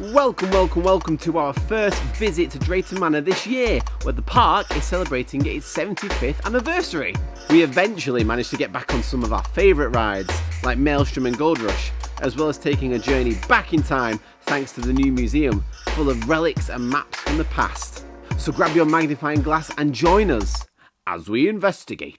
Welcome to our first visit to Drayton Manor this year, where the park is celebrating its 75th anniversary. We eventually managed to get back on some of our favourite rides, like Maelstrom and Gold Rush, as well as taking a journey back in time thanks to the new museum, full of relics and maps from the past. So grab your magnifying glass and join us as we investigate.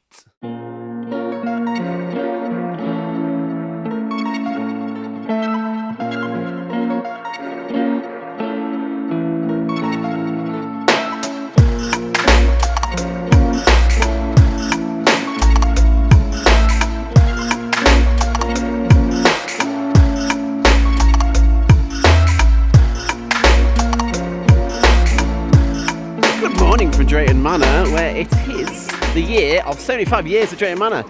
Drayton Manor, where it is the year of 75 years of Drayton Manor.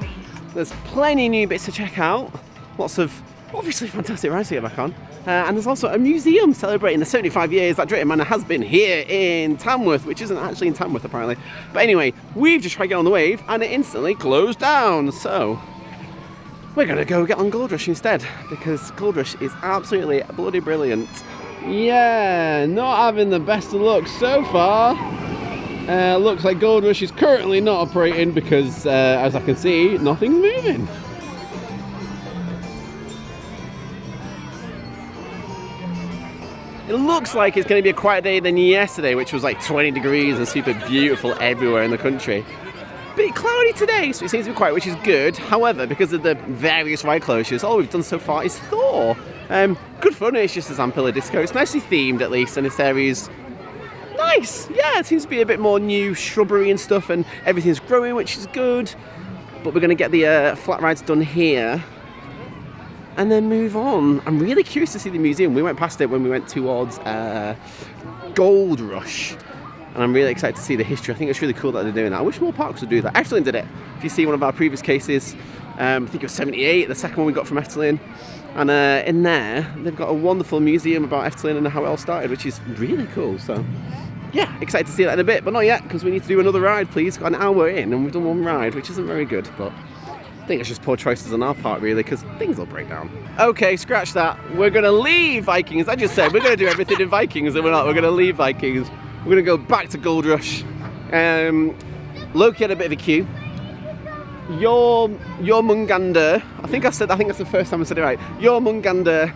There's plenty of new bits to check out, lots of obviously fantastic rides to get back on, and there's also a museum celebrating the 75 years that Drayton Manor has been here in Tamworth, which isn't actually in Tamworth apparently. But anyway, we've just tried to get on the wave and it instantly closed down, so we're going to go get on Gold Rush instead, because Gold Rush is absolutely bloody brilliant. Yeah, not having the best of luck so far. Looks like Gold Rush is currently not operating because, as I can see, nothing's moving. It looks like it's going to be a quieter day than yesterday, which was like 20 degrees and super beautiful everywhere in the country. Bit cloudy today, so it seems to be quiet, which is good. However, because of the various ride closures, all we've done so far is Thor. Good fun, it's just a Zampilla disco. It's nicely themed at least, and this area's nice. Yeah, it seems to be a bit more new shrubbery and stuff, and everything's growing, which is good. But we're going to get the flat rides done here and then move on. I'm really curious to see the museum. We went past it when we went towards Gold Rush, and I'm really excited to see the history. I think it's really cool that they're doing that. I wish more parks would do that. Efteling did it. If you see one of our previous cases, I think it was 78, the second one we got from Efteling. And in there, they've got a wonderful museum about Efteling and how it all started, which is really cool. So yeah, excited to see that in a bit, but not yet, because we need to do another ride, please. Got an hour in and we've done one ride, which isn't very good, but I think it's just poor choices on our part, really, because things will break down. Okay, scratch that. We're going to leave Vikings. I just said we're going to do everything in Vikings, and we're not. We're going to leave Vikings. We're going to go back to Gold Rush. Loki had a bit of a queue. Your Munganda, I think that's the first time I said it right. Your Munganda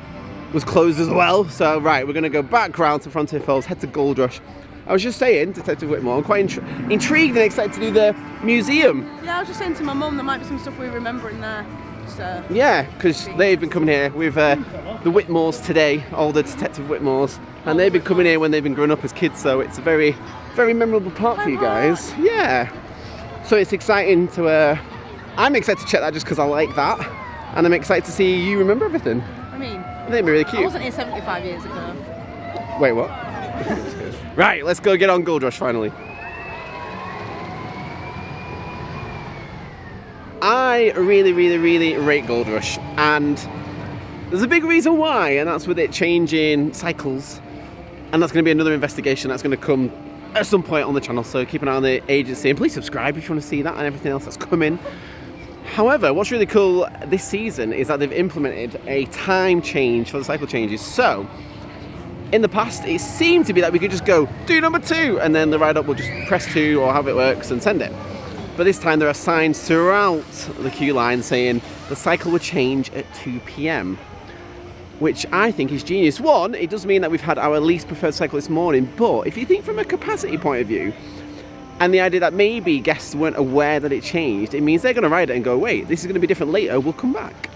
was closed as well, so right, we're going to go back round to Frontier Falls, head to Gold Rush. I was just saying, Detective Whitmore, I'm quite intrigued and excited to do the museum. Yeah, I was just saying to my mum there might be some stuff we remember in there. So yeah, because they've been coming here with the Whitmores today, all the Detective Whitmores, and they've been coming here when they've been growing up as kids, so it's a very, very memorable park for you guys. Yeah, so it's exciting to, I'm excited to check that just because I like that, and I'm excited to see you remember everything. I mean, they'd be really cute. I wasn't here 75 years ago. Wait, what? Right, let's go get on Gold Rush finally. I really rate Gold Rush, and there's a big reason why, and that's with it changing cycles, and that's going to be another investigation that's going to come at some point on the channel, so keep an eye on the agency, and please subscribe if you want to see that and everything else that's coming. However, what's really cool this season is that they've implemented a time change for the cycle changes. So in the past, it seemed to be that we could just go, do number 2, and then the ride-up will just press 2 or however it works and send it. But this time there are signs throughout the queue line saying the cycle will change at 2 p.m, which I think is genius. One, it does mean that we've had our least preferred cycle this morning, but if you think from a capacity point of view, and the idea that maybe guests weren't aware that it changed, it means they're going to ride it and go, wait, this is going to be different later, we'll come back.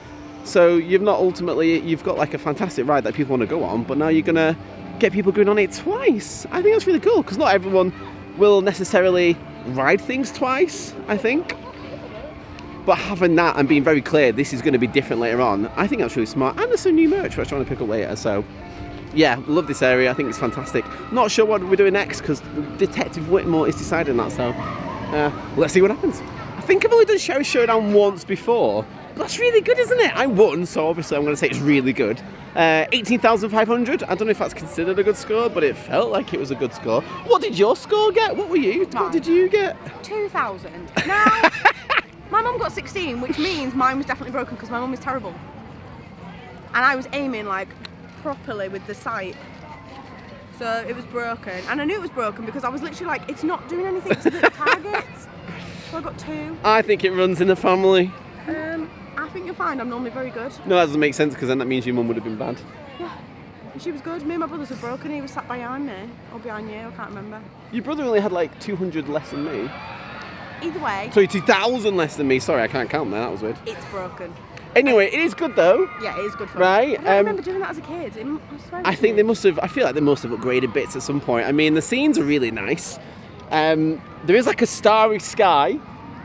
So you've got like a fantastic ride that people want to go on, but now you're going to get people going on it twice. I think that's really cool, because not everyone will necessarily ride things twice, I think. But having that and being very clear, this is going to be different later on, I think that's really smart. And there's some new merch which I'm trying to pick up later, so yeah, love this area. I think it's fantastic. Not sure what we're doing next, because Detective Whitmore is deciding that, so let's see what happens. I think I've only done Showdown once before. That's really good, isn't it? I won, so obviously I'm going to say it's really good. 18,500. I don't know if that's considered a good score, but it felt like it was a good score. What did your score get? What were you? Mine. What did you get? 2,000. Now, my mum got 16, which means mine was definitely broken because my mum is terrible. And I was aiming like properly with the sight. So it was broken, and I knew it was broken because I was literally like, it's not doing anything to the targets. So I got 2. I think it runs in the family. I think you'll find I'm normally very good. No, that doesn't make sense because then that means your mum would have been bad. Yeah, and she was good. Me and my brothers were broken. He was sat behind me, or behind you, I can't remember. Your brother only had like 200 less than me. Either way, Sorry, 2,000 less than me. Sorry, I can't count that. That was weird. it's broken. Anyway, it is good though. Yeah, it is good fun. Right, I don't remember doing that as a kid. I think they must have. I feel like they must have upgraded bits at some point. I mean, the scenes are really nice. There is like a starry sky,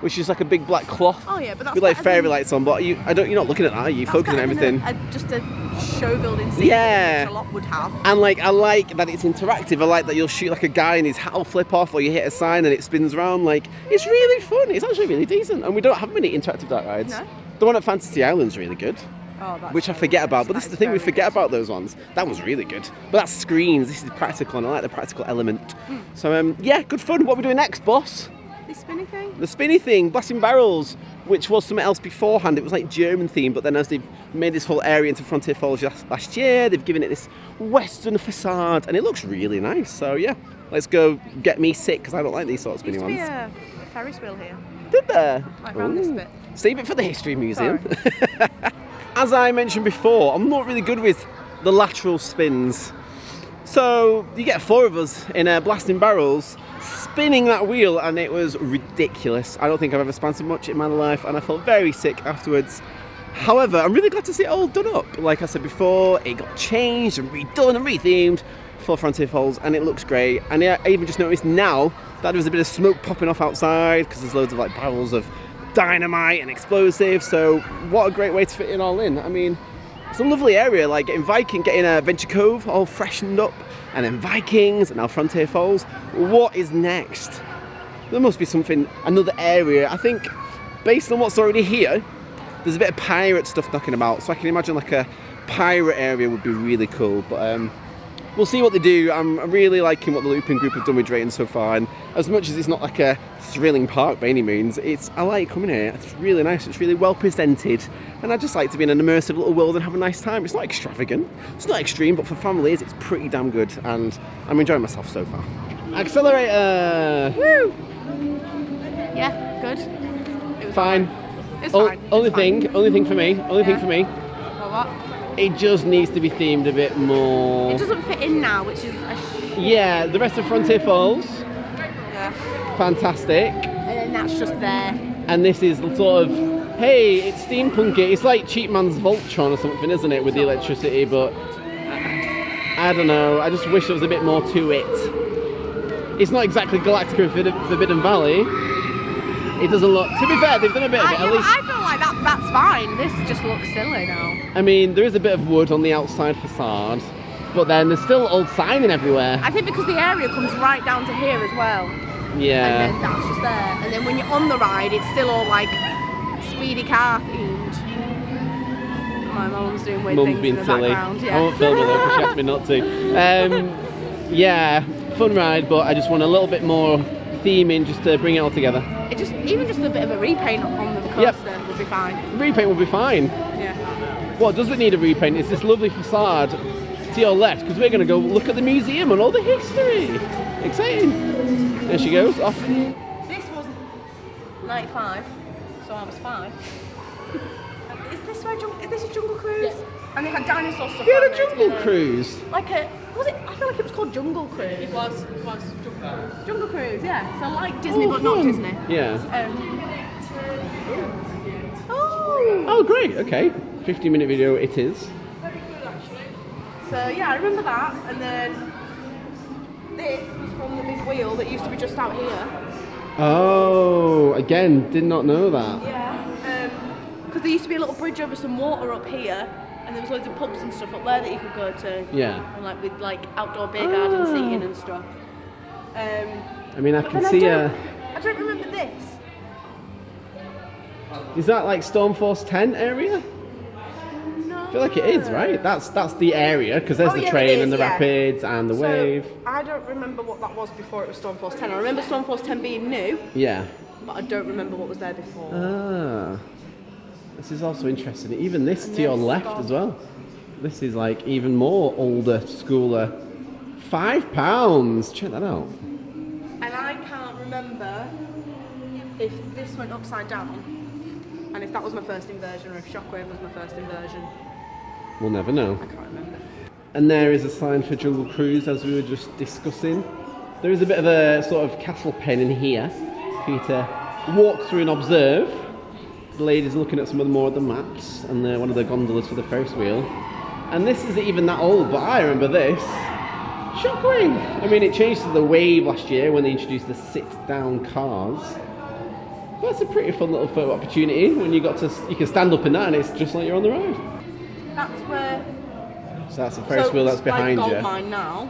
which is like a big black cloth Oh yeah, but that's with like better fairy than- lights on. But you're not looking at that. Are you that's focusing on better than everything? Just a show building scene, Yeah. which a lot would have. And like, I like that it's interactive. I like that you'll shoot like a guy and his hat will flip off, or you hit a sign and it spins around. Like, it's really fun. It's actually really decent. And we don't have many interactive dark rides. No. The one at Fantasy Island's really good. Oh, that's Which I very forget good. about, but this That is the thing, we very forget good. about those ones. That was really good. But that's screens, this is practical, and I like the practical element. So, yeah, good fun. What are we doing next, boss? This spinny thing? The spinny thing, Blasting Barrels, which was something else beforehand. It was like German themed, but then as they've made this whole area into Frontier Falls last year, they've given it this Western facade, and it looks really nice. So, yeah, let's go get me sick, because I don't like these sort of spinny Used to be ones. a Ferris wheel here. Did there? Like round this Ooh. bit. Save it for the History Museum. As I mentioned before, I'm not really good with the lateral spins. So you get 4 of us in Blasting Barrels spinning that wheel, and it was ridiculous. I don't think I've ever spun so much in my life, and I felt very sick afterwards. However, I'm really glad to see it all done up. Like I said before, it got changed and redone and rethemed for Frontier Falls, and it looks great. And I even just noticed now that there was a bit of smoke popping off outside because there's loads of like barrels of dynamite and explosives. So what a great way to fit it all in. I mean, it's a lovely area, like getting Venture Cove all freshened up, and then Vikings, and now Frontier Falls. What is next? There must be something, another area. I think based on what's already here, there's a bit of pirate stuff knocking about, so I can imagine like a pirate area would be really cool. But we'll see what they do. I'm really liking what the Looping Group have done with Drayton so far, and as much as it's not like a thrilling park by any means, I like coming here. It's really nice, it's really well presented, and I just like to be in an immersive little world and have a nice time. It's not extravagant, it's not extreme, but for families it's pretty damn good, and I'm enjoying myself so far. Accelerator! Woo! Yeah, good. It was Fine. It's fine. Only It's fine. thing for me, Well, what? it just needs to be themed a bit more. It doesn't fit in now, which is Yeah, the rest of Frontier Falls, yeah. fantastic. And then that's just there. And this is the sort of, hey, it's steampunky. It's like Cheap Man's Voltron or something, isn't it, with the electricity? But I don't know. I just wish there was a bit more to it. It's not exactly Galactica and Forbidden Valley. It doesn't look. To be fair, they've done a bit of it. At least. I feel like that's fine. This just looks silly now. I mean, there is a bit of wood on the outside facade, but then there's still old signing everywhere. I think because the area comes right down to here as well. Yeah. And then that's just there. And then when you're on the ride, it's still all like speedy car themed. My mum's doing weird Mum's things being in the silly. background. Yeah. I won't film her though because she asked me not to. Yeah, fun ride, but I just want a little bit more theming just to bring it all together. Even just a bit of a repaint on the coaster Yep. would be fine. Repaint will be fine. Yeah. What doesn't need a repaint is this lovely facade to your left, because we're going to go look at the museum and all the history. Exciting. There she goes, off. This was 95, so I was 5. Is this a Jungle Cruise? Yeah. And they had dinosaur stuff. We had on a there Jungle together. Cruise. Like was it? I feel like it was called Jungle Cruise. It was Jungle Cruise, yeah. So like Disney, but not fun. Disney. Yeah. Oh. Oh, great. Okay. 50-minute video it is. So yeah, I remember that, and then this was from the big wheel that used to be just out here. Oh, again, did not know that. Yeah. Because there used to be a little bridge over some water up here, and there was loads of pubs and stuff up there that you could go to. Yeah. And like with like outdoor beer garden seating and stuff. I mean, I But can then see I don't remember this. Is that like Stormforce 10 area? No. I feel like it is, right? That's the area, because there's Oh, the yeah, it train is, and the yeah. rapids and the wave. I don't remember what that was before it was Stormforce 10. I remember Stormforce 10 being new, Yeah. but I don't remember what was there before. Ah. This is also interesting. Even this And to your this left gone. as well. This is like even more older schooler £5. Check that out. And I can't remember if this went upside down, and if that was my first inversion, or if Shockwave was my first inversion. We'll never know. I can't remember. And there is a sign for Jungle Cruise, as we were just discussing. There is a bit of a sort of castle pen in here for you to walk through and observe. The lady's looking at some of the more of the maps and one of the gondolas for the Ferris wheel. And this isn't even that old, but I remember this. Shockwave! I mean, it changed to the Wave last year when they introduced the sit-down cars. But that's a pretty fun little photo opportunity when you can stand up in that and it's just like you're on the ride. That's where. So that's the Ferris wheel that's behind like you. Gold Mine now,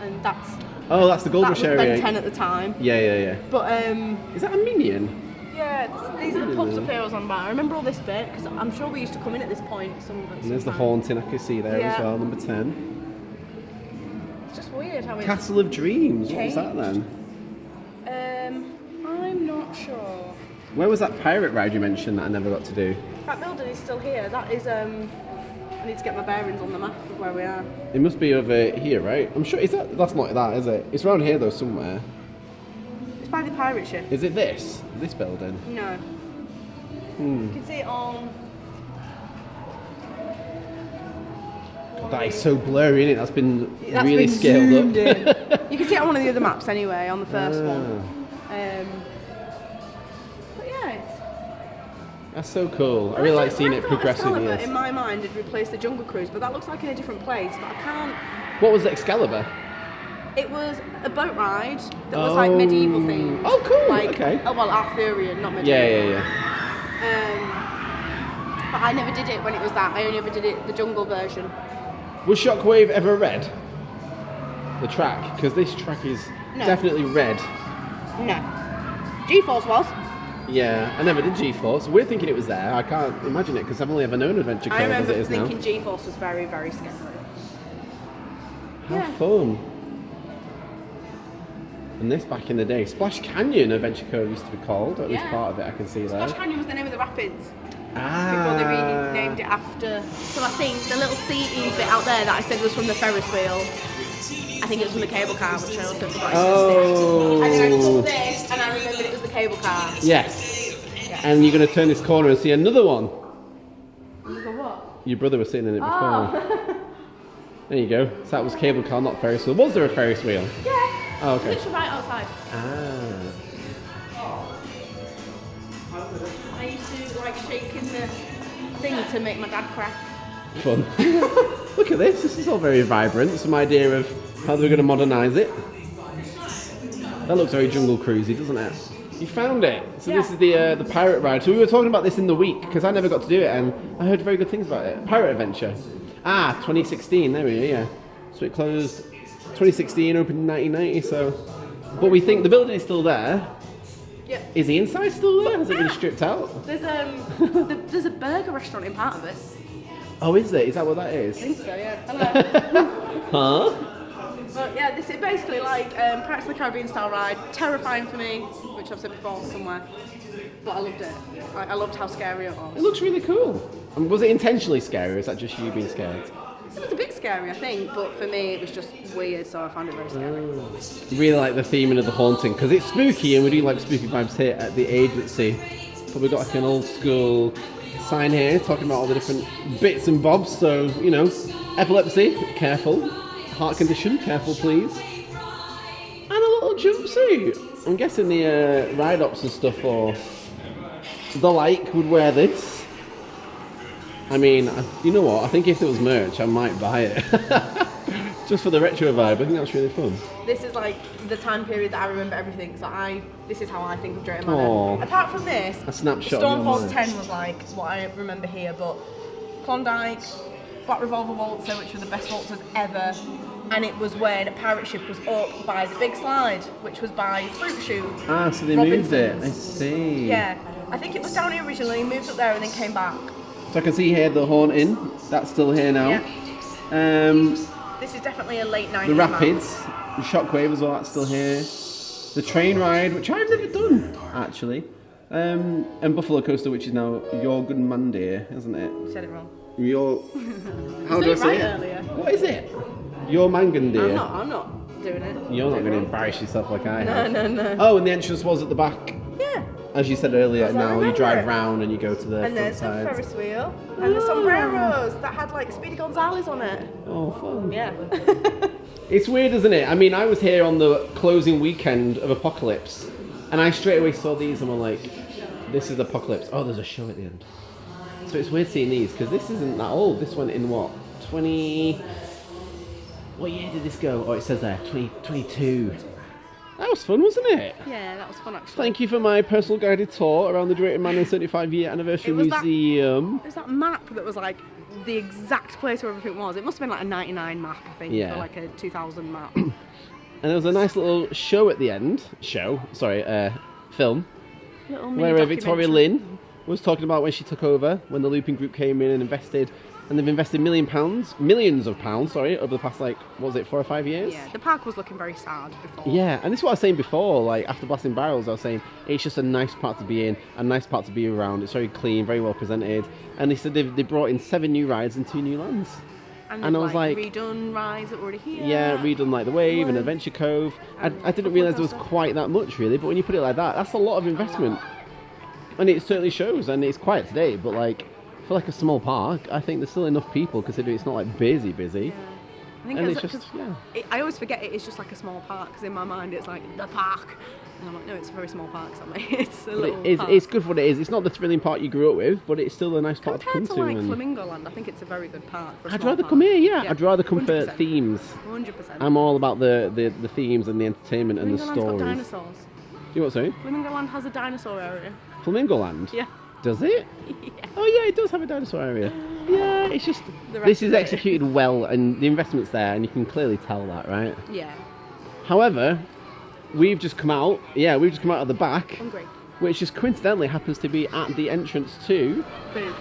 and that's. Oh, that's the Gold Rush area. That was Ben 10 at the time. Yeah. But is that a minion? Yeah, these are the pubs up here I was on about. I remember all this bit because I'm sure we used to come in at this point. And there's the haunting I can see there as well, number 10. It's just weird how it's Castle of Dreams. changed. What was that then? I'm not sure. Where was that pirate ride you mentioned that I never got to do? That building is still here. That is I need to get my bearings on the map of where we are. It must be over here, right? I'm sure. That's not that, is it? It's around here though, somewhere. It's by the pirate ship. Is it this building? No. You can see it on. That is so blurry, isn't it? That's been really scaled up. You can see it on one of the other maps anyway, on the first one. But yeah, that's so cool. I really like seeing it progressing. Excalibur, in my mind, had replaced the Jungle Cruise, but that looks like in a different place. But I can't. What was Excalibur? It was a boat ride that was like medieval themed. Oh, cool. Like, okay. Oh well, Arthurian, not medieval. Yeah. But I never did it when it was that. I only ever did it the jungle version. Was Shockwave ever red? The track? Because this track is definitely red. No. G-Force was. Yeah, I never did G-Force. We're thinking it was there. I can't imagine it because I've only ever known Adventure Cove as it is now. I remember thinking G-Force was very, very scary. How fun. And this back in the day, Splash Canyon Adventure Cove used to be called, or at least part of it I can see there. Splash Canyon was the name of the rapids. Ah. Before they renamed it after. So I think the little seating bit out there that I said was from the Ferris wheel, I think it was from the cable car, which I also forgot. Oh. And then I saw this and I remembered it was the cable car. Yes. And you're going to turn this corner and see another one. Another what? Your brother was sitting in it before. Oh. There you go. So that was cable car, not Ferris wheel. Was there a Ferris wheel? Yeah. Oh, okay. Literally right outside. Ah. I used to like shaking the thing to make my dad cry. Fun. Look at this. This is all very vibrant. Some idea of how they're going to modernise it. That looks very Jungle Cruisey, doesn't it? You found it. So this is the pirate ride. So we were talking about this in the week because I never got to do it, and I heard very good things about it. Pirate Adventure. 2016. There we go. Yeah. So it closed 2016, opened in 1990. So, but we think the building is still there. Yeah. Is the inside still there? Has it been stripped out? There's there's a burger restaurant in part of it. Oh, is it? Is that what that is? I think so, yeah. Hello. Huh? But yeah, this is basically like Pirates of the Caribbean style ride. Terrifying for me, which I've said before somewhere. But I loved it. I loved how scary it was. It looks really cool. And was it intentionally scary, or is that just you being scared? It was a bit scary, I think, but for me it was just weird, so I found it very scary. Really like the theming of the haunting, because it's spooky, and we do like spooky vibes here at the agency. But we've got like an old school sign here talking about all the different bits and bobs, so, you know, epilepsy, careful. Heart condition, careful please. And a little jumpsuit. I'm guessing the ride-ups and stuff or the like would wear this. I mean, you know what? I think if there was merch, I might buy it. Just for the retro vibe. I think that's really fun. This is like the time period that I remember everything. So this is how I think of Drayton Manor. Apart from this, a snapshot of Stormforce 10 was like what I remember here, but Klondike, Black Revolver Waltzer, which were the best waltzers ever, and it was when a pirate ship was up by the big slide, which was by Fruit Shoe. Ah, so they moved it. I see. Yeah, I think it was down here originally, moved up there, and then came back. So I can see here the haunting. That's still here now. Yeah. This is definitely a late 90s. The rapids, the shockwave as well. That's still here. The train ride, which I've never done actually, and Buffalo Coaster, which is now Your Good Mandir, isn't it? You said it wrong. Your. How do I say it? Earlier. What is it? You're Mangandeer. I'm not doing it. You're not going to embarrass yourself like I have. No. Oh, and the entrance was at the back. Yeah. As you said earlier, As I now you remember drive it. round and you go to the And front there's the side. Ferris wheel and the sombreros that had like Speedy Gonzales on it. Oh, fun. Yeah. It's weird, isn't it? I mean, I was here on the closing weekend of Apocalypse, and I straight away saw these and were like, this is Apocalypse. Oh, there's a show at the end. So it's weird seeing these, because this isn't that old. This went in what? 20... What year did this go? Oh, it says there, 2022. That was fun, wasn't it? Yeah, that was fun actually. Thank you for my personal guided tour around the Drayton Manor 75-year anniversary museum. It was that map that was like the exact place where everything was. It must have been like a 99 map, I think, Yeah. or like a 2000 map. And there was a nice little show at the end. Film. Little mini Where Victoria documentary. Lynn was talking about when she took over, when the Looping Group came in and invested. And they've invested millions of pounds, over the past, 4 or 5 years? Yeah, the park was looking very sad before. Yeah, and this is what I was saying before, after Blasting Barrels, I was saying it's just a nice part to be in, a nice part to be around. It's very clean, very well presented. And they said they brought in 7 new rides and 2 new lands. And I was like... redone rides that were already here. Yeah, redone The Wave and Adventure Cove. I didn't realise there was quite that much, really, but when you put it like that, that's a lot of investment. And it certainly shows, and it's quiet today, but for a small park, I think there's still enough people considering it's not busy. Yeah. I think And it's it's just, yeah. I always forget it is just like a small park because in my mind it's like the park, and I'm like, no, it's a very small park. Something. It's a But little park. it's good for what it is. It's not the thrilling park you grew up with, but it's still a nice park to come Compared to to. And Flamingo Land, I think it's a very good park. For a I'd small rather park. come here, yeah. I'd rather come for 100%. themes. 100%. I'm all about the themes and the entertainment and the Flamingo Land's got stories. dinosaurs. Do you want to say? Flamingo Land has a dinosaur area. Flamingo Land? Yeah. Does it? Yeah. Oh yeah, it does have a dinosaur area. Yeah, it's just The rest this is of it. executed well, and the investment's there, and you can clearly tell that, right? Yeah. However, we've just come out. Yeah, we've just come out of the back, Hungry. which just coincidentally happens to be at the entrance to. Food.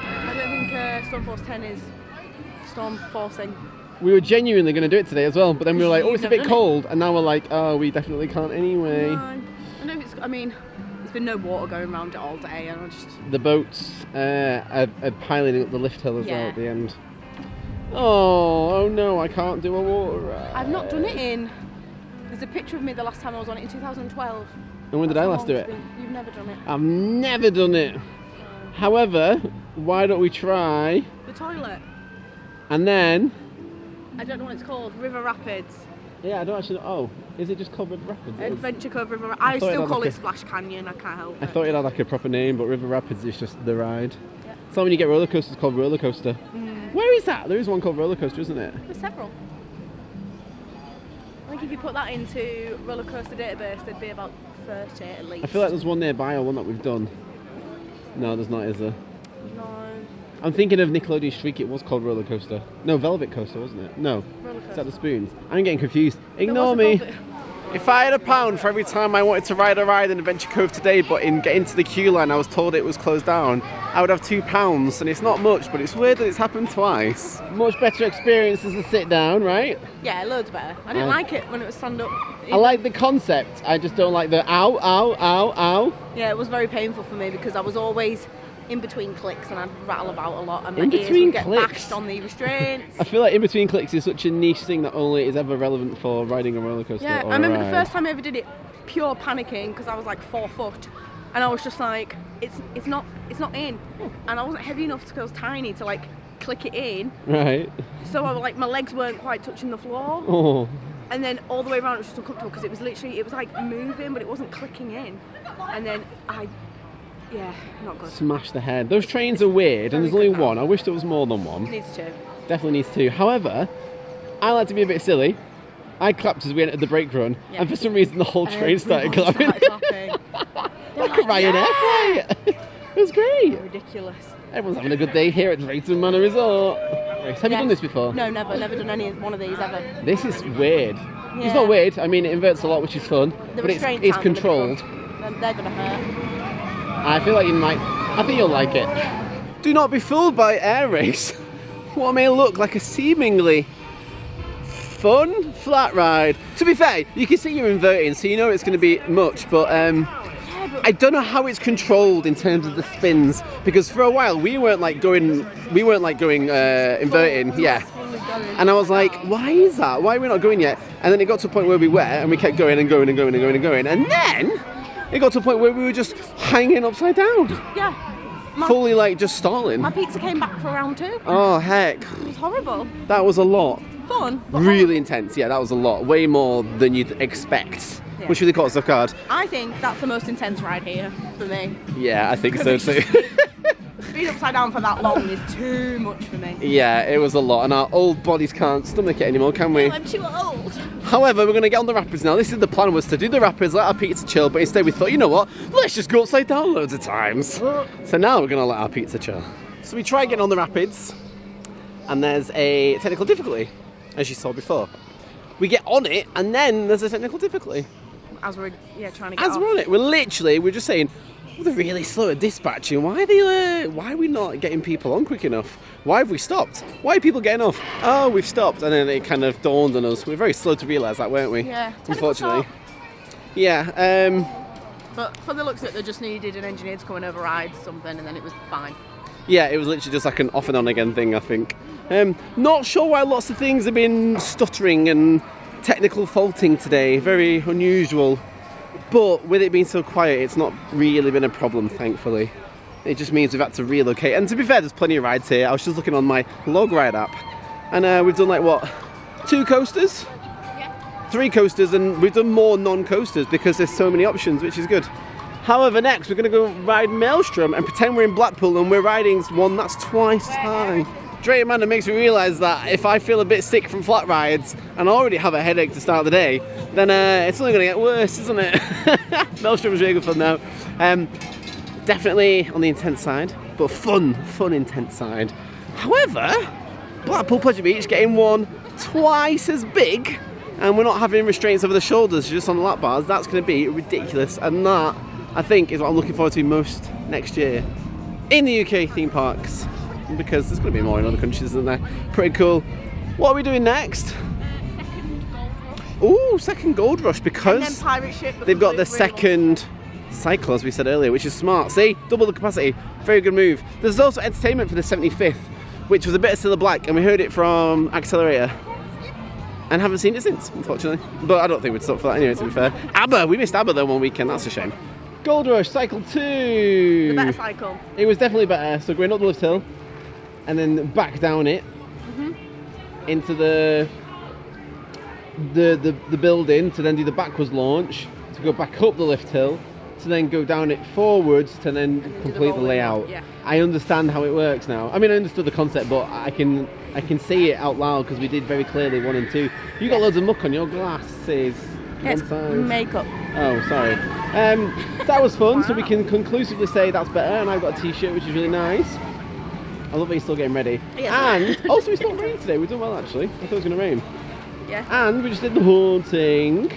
I don't think Stormforce 10 is storm-forcing. We were genuinely going to do it today as well, but then we were like, oh, it's a bit You've done it. cold, and now we're like, oh, we definitely can't anyway. No. I know there's been no water going around it all day, and I just... The boats are piling up the lift hill as well Yeah. at the end. Oh no, I can't do a water ride. I've not done it in... There's a picture of me the last time I was on it in 2012. And when did I That's how last do long it? it's been. You've never done it. I've never done it. However, why don't we try? The toilet. And then... I don't know what it's called. River Rapids. Yeah, I don't actually know. Oh, is it just called River Rapids? Adventure Cove River Rapids. I thought it still had call like it a- Splash Canyon. I can't help I it. thought it had a proper name, but River Rapids is just the ride. Yeah. So when you get roller coasters called Roller Coaster. Where is that? There is one called Roller Coaster, isn't it? There's several. I think if you put that into roller coaster database, there'd be about 30 at least. I feel like there's one nearby or one that we've done. No, there's not, is there? No. I'm thinking of Nickelodeon Shriek, it was called Roller Coaster. No, Velvet Coaster, wasn't it? No. Roller Is that coaster. the spoons? I'm getting confused. There Ignore was me. a- If I had £1 for every time I wanted to ride a ride in Adventure Cove today, but in getting to the queue line I was told it was closed down, I would have £2, and it's not much, but it's weird that it's happened twice. Much better experience as a sit down, right? Yeah, loads better. I didn't like it when it was stand up. I like the concept, I just don't like the ow, ow, ow, ow. Yeah, it was very painful for me because I was always in between clicks and I'd rattle about a lot and my In ears between would get clicks? bashed on the restraints. I feel like in between clicks is such a niche thing that only is ever relevant for riding a roller coaster. Yeah, or I remember a the ride. first time I ever did it, pure panicking because I was like 4 foot, and I was just like, it's not in, and I wasn't heavy enough because I was tiny to like click it in, Right. so I was like my legs weren't quite touching the floor, Oh. and then all the way around it was just uncomfortable because it was like moving but it wasn't clicking in, and then not good. Smash the head. Those trains are weird, and Very there's only good now. one. I wish there was more than one. Needs to. Definitely needs two. However, I like to be a bit silly. I clapped as we entered the brake run, Yeah. and for some reason the whole train started Everyone clapping. started clapping. Like a Ryanair flight. It was great. Ridiculous. Everyone's having a good day here at Drayton Manor Resort. Have you done this before? No, never done any one of these ever. This is weird. Yeah. It's not weird. I mean, it inverts a lot, which is fun, The but it's restraints aren't gonna be controlled. fun. They're gonna hurt. I feel like you might. I think you'll like it. Do not be fooled by Air Race. What may look like a seemingly fun flat ride. To be fair, you can see you're inverting, so you know it's going to be much. But Yeah, Yeah, but I don't know how it's controlled in terms of the spins, because for a while we weren't like going inverting, yeah. And I was like, why is that? Why are we not going yet? And then it got to a point where we were, and we kept going and going and going and going and going, and then it got to a point where we were just hanging upside down, yeah. fully like just stalling. My pizza came back for round 2. Oh heck, It was horrible. that was a lot. Fun. But Really intense, yeah, that was a lot. Way more than you'd expect. Yeah. Which really caught us off guard. I think that's the most intense ride here for me. Yeah, I think so too. Being upside down for that long is too much for me. Yeah, it was a lot, and our old bodies can't stomach it anymore, can we? I'm too old. However, we're going to get on the rapids now. This is the plan, was to do the rapids, let our pizza chill, but instead we thought, you know what, let's just go upside down loads of times. So now we're going to let our pizza chill. So we try getting on the rapids, and there's a technical difficulty, as you saw before. We get on it, and then there's a technical difficulty. As we're trying to get As off. we're on it, we're just saying, well, they're really slow at dispatching. Why are we not getting people on quick enough? Why have we stopped? Why are people getting off? Oh, we've stopped. And then it kind of dawned on us. We're very slow to realise that, weren't we? Yeah. Unfortunately. Yeah. But for the looks of it, they just needed an engineer to come and override something, and then it was fine. Yeah, it was literally just like an off and on again thing, I think. Not sure why lots of things have been stuttering and technical faulting today. Very unusual. But with it being so quiet, it's not really been a problem, thankfully. It just means we've had to relocate. And to be fair, there's plenty of rides here. I was just looking on my log ride app. And we've done 2 coasters? Yeah. 3 coasters, and we've done more non-coasters because there's so many options, which is good. However, next we're going to go ride Maelstrom and pretend we're in Blackpool and we're riding one that's twice as high. Drayton Manor makes me realise that if I feel a bit sick from flat rides and I already have a headache to start the day, then it's only going to get worse, isn't it? Maelstrom is really good fun now. Definitely on the intense side, but fun intense side. However, Blackpool Pleasure Beach getting one twice as big, and we're not having restraints over the shoulders, just on the lap bars. That's going to be ridiculous, and that, I think, is what I'm looking forward to most next year in the UK theme parks, because there's going to be more in other countries, isn't there? Pretty cool. What are we doing next? Ooh, second Gold Rush, because And then pirate ship. they've got the second cycle, as we said earlier, which is smart. See, double the capacity. Very good move. There's also entertainment for the 75th, which was a bit of Cilla Black, and we heard it from Accelerator. And haven't seen it since, unfortunately. But I don't think we'd stop for that anyway, to be fair. ABBA, we missed ABBA though one weekend, that's a shame. Gold Rush, cycle 2. The better cycle. It was definitely better. So going up the lift hill, and then back down it into the building to then do the backwards launch, to go back up the lift hill, to then go down it forwards to then complete the layout. Yeah. I understand how it works now. I mean, I understood the concept, but I can see it out loud because we did very clearly 1 and 2. You got loads of muck on your glasses. It's One side. makeup. Oh, sorry. That was fun, so we can conclusively say that's better, and I've got a t-shirt which is really nice. I love that you're still getting ready. Yes. And also, it's not raining today. We've done well, actually. I thought it was going to rain. Yeah. And we just did the haunting.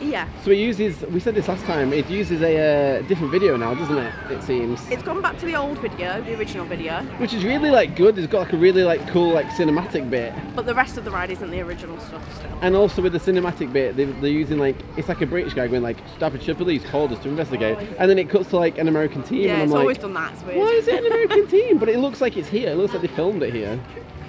Yeah. So it uses, we said this last time, it uses a different video now, doesn't it? It seems. It's gone back to the old video, the original video. Which is really good. It's got a really cool cinematic bit. But the rest of the ride isn't the original stuff still. And also with the cinematic bit, they're using it's like a British guy going Staffordshire Police called us to investigate. And then it cuts to an American team. Yeah, and I'm it's always done that. It's weird. Why is it an American team? But it looks like it's here. It looks like they filmed it here.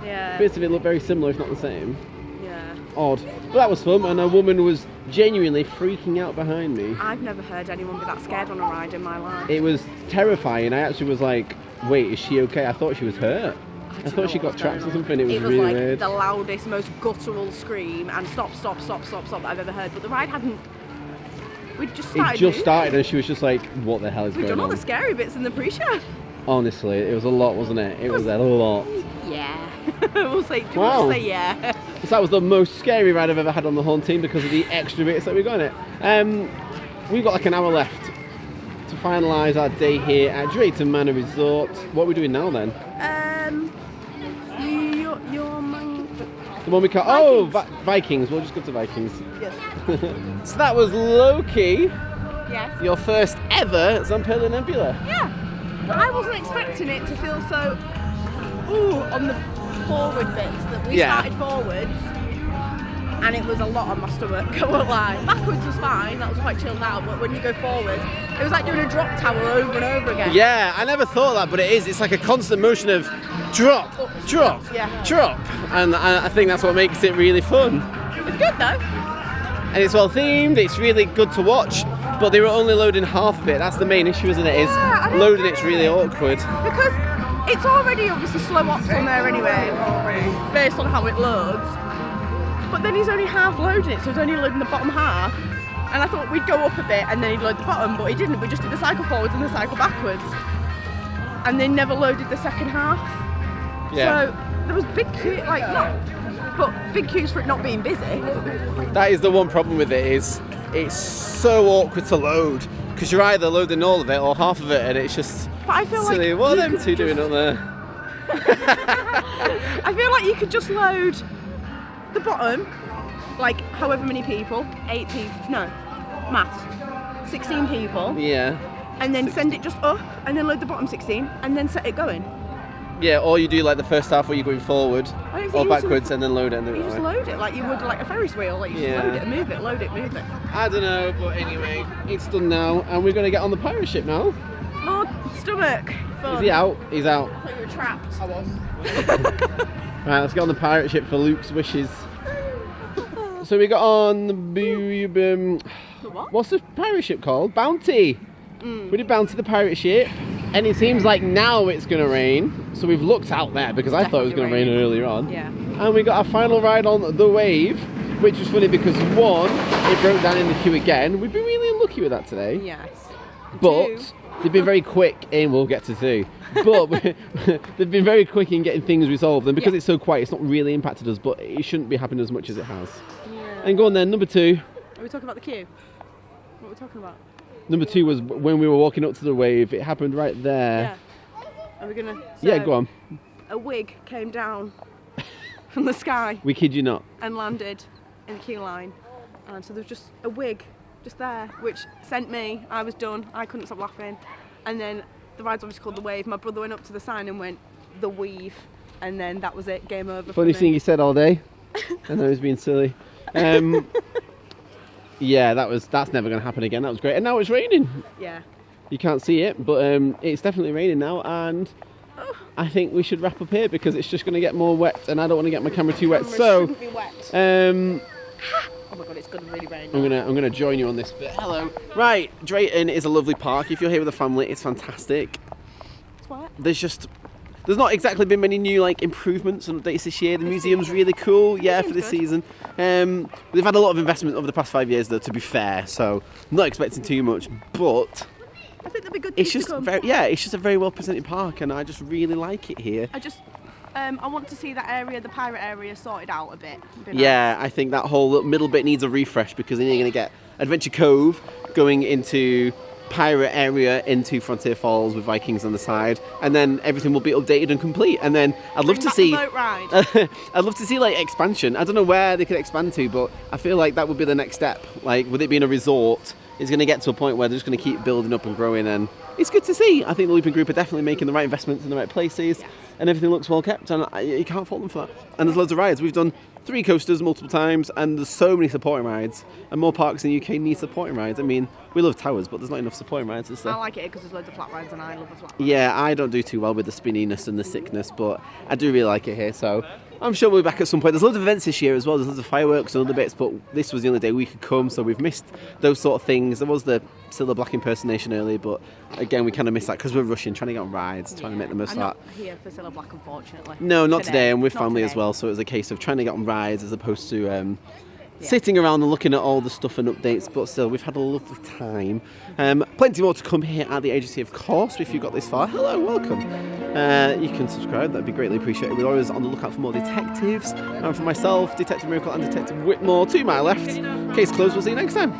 Yeah. Bits of it look very similar, if not the same. Yeah. Odd. But that was fun, and a woman was genuinely freaking out behind me. I've never heard anyone be that scared on a ride in my life. It was terrifying. I actually was like, wait, is she okay? I thought she was hurt. I thought she got trapped or something. It was really weird. The loudest, most guttural scream and stop that I've ever heard. But the ride hadn't. We'd just started. It just started, and she was just like, what the hell is We'd going done all on? the scary bits in the pre-show. Honestly, it was a lot, wasn't it? It was a lot. Yeah. we'll say yeah. So that was the most scary ride I've ever had on the Haunting because of the extra bits that we got in it. We've got an hour left to finalise our day here at Drayton Manor Resort. What are we doing now then? Your man. The one we can't. Oh, Vikings. We'll just go to Vikings. Yes. So that was Loki, Yes. your first ever Zamperla Nebula. Yeah. But I wasn't expecting it to feel so. Ooh, on the forward bits that we Yeah. started forwards. and it was a lot on my stomach, I won't lie. Backwards was fine, that was quite chilled out, but when you go forward, it was like doing a drop tower over and over again. Yeah, I never thought that, but it is. It's like a constant motion of drop, drop, Yeah. drop. And I think that's what makes it really fun. It's good though. And it's well themed, it's really good to watch, but they were only loading half of it. That's the main issue, isn't it? Is Yeah, I don't loading get it's it. really awkward. Because it's already obviously slow ops on there anyway, based on how it loads. But then he's only half loading it, so he's only loading the bottom half. And I thought we'd go up a bit and then he'd load the bottom, but he didn't. We just did the cycle forwards and the cycle backwards. And they never loaded the second half. Yeah. So there was big queue, like not, but big queues for it not being busy. That is the one problem with it, is it's so awkward to load. Because you're either loading all of it or half of it, and it's just But I feel silly. like What are you them could two doing up there? I feel like you could just load the bottom, like however many people, 8 people, no, maths, 16 people, Yeah. and then send it just up, and then load the bottom 16, and then set it going. Yeah, or you do like the first half where you're going forward, I don't think or you backwards, and then load it. And do You it just that way. load it like you would like a Ferris wheel, like you Yeah. just load it and move it, load it, move it. I don't know, but anyway, it's done now, and we're going to get on the pirate ship now. Lord, stomach, fun. Is he out? He's out. I thought you were trapped. I was. Right, let's get on the pirate ship for Luke's wishes. So we got on the What? what's the pirate ship called? Bounty. We did Bounty, the pirate ship, and it seems like now it's going to rain. So we've looked out there because I thought it was going to rain earlier on. Yeah. And we got our final ride on the Wave, which was funny because one, it broke down in the queue again. We've been really unlucky with that today. Yes. But Two. they've been very quick in, we'll get to two. But they've been very quick in getting things resolved, and because Yeah. it's so quiet, it's not really impacted us, but it shouldn't be happening as much as it has. Yeah. And go on then, number two. Are we talking about the queue? What are we talking about? Number two was when we were walking up to the Wave. It happened right there. Yeah. Are we gonna? Yeah, go on. A wig came down from the sky We kid you not. and landed in the queue line, and so there was just a wig just there, which sent me. I was done. I couldn't stop laughing, and then the ride's obviously called the Wave. My brother went up to the sign and went the Weave, and then that was it. Game over. Funny for thing me. he said all day. I know he's being silly. Yeah, that's never going to happen again. That was great. And now it's raining. Yeah. You can't see it, but it's definitely raining now, and I think we should wrap up here because it's just going to get more wet, and I don't want to get my camera too wet. Camera So, shouldn't be wet. Oh my god, it's gonna really rain. I'm gonna join you on this bit. Hello. Right, Drayton is a lovely park. If you're here with a family, it's fantastic. It's wet. There's not exactly been many new like improvements and updates this year. The museum's really cool, yeah, for this season. They've had a lot of investment over the past 5 years, though. To be fair, so I'm not expecting too much, but I think there'll be good it's things just to come. it's just a very well presented park, and I just really like it here. I want to see that area, the pirate area, sorted out a bit. Be nice. Yeah, I think that whole little middle bit needs a refresh because then you're going to get Adventure Cove going into pirate area into Frontier Falls with Vikings on the side, and then everything will be updated and complete. And then I'd love Bring to back see the boat ride. I'd love to see like expansion. I don't know where they could expand to, but I feel like that would be the next step. Like with it being a resort, it's going to get to a point where they're just going to keep building up and growing, and it's good to see. I think the Looping Group are definitely making the right investments in the right places, and everything looks well kept, and you can't fault them for that. And there's loads of rides. We've done 3 coasters multiple times, and there's so many supporting rides, and more parks in the UK need supporting rides. I mean, we love towers, but there's not enough supporting rides, is there? I like it because there's loads of flat rides and I love the flat rides. Yeah, I don't do too well with the spinniness and the sickness, but I do really like it here, so I'm sure we'll be back at some point. There's loads of events this year as well. There's loads of fireworks and other bits, but this was the only day we could come, so we've missed those sort of things. There was the Cilla Black impersonation earlier, but again, we kind of missed that because we're rushing, trying to get on rides, trying to make the most I'm of that. not here for Cilla Black, unfortunately. No, not today. I'm with Not family today. as well, so it was a case of trying to get on rides as opposed to sitting around and looking at all the stuff and updates, but still, we've had a lovely time. Plenty more to come here at the agency, of course. If you got this far, hello, welcome. You can subscribe, that'd be greatly appreciated. We're always on the lookout for more detectives. And for myself, Detective Miracle and Detective Whitmore to my left. Case closed, we'll see you next time.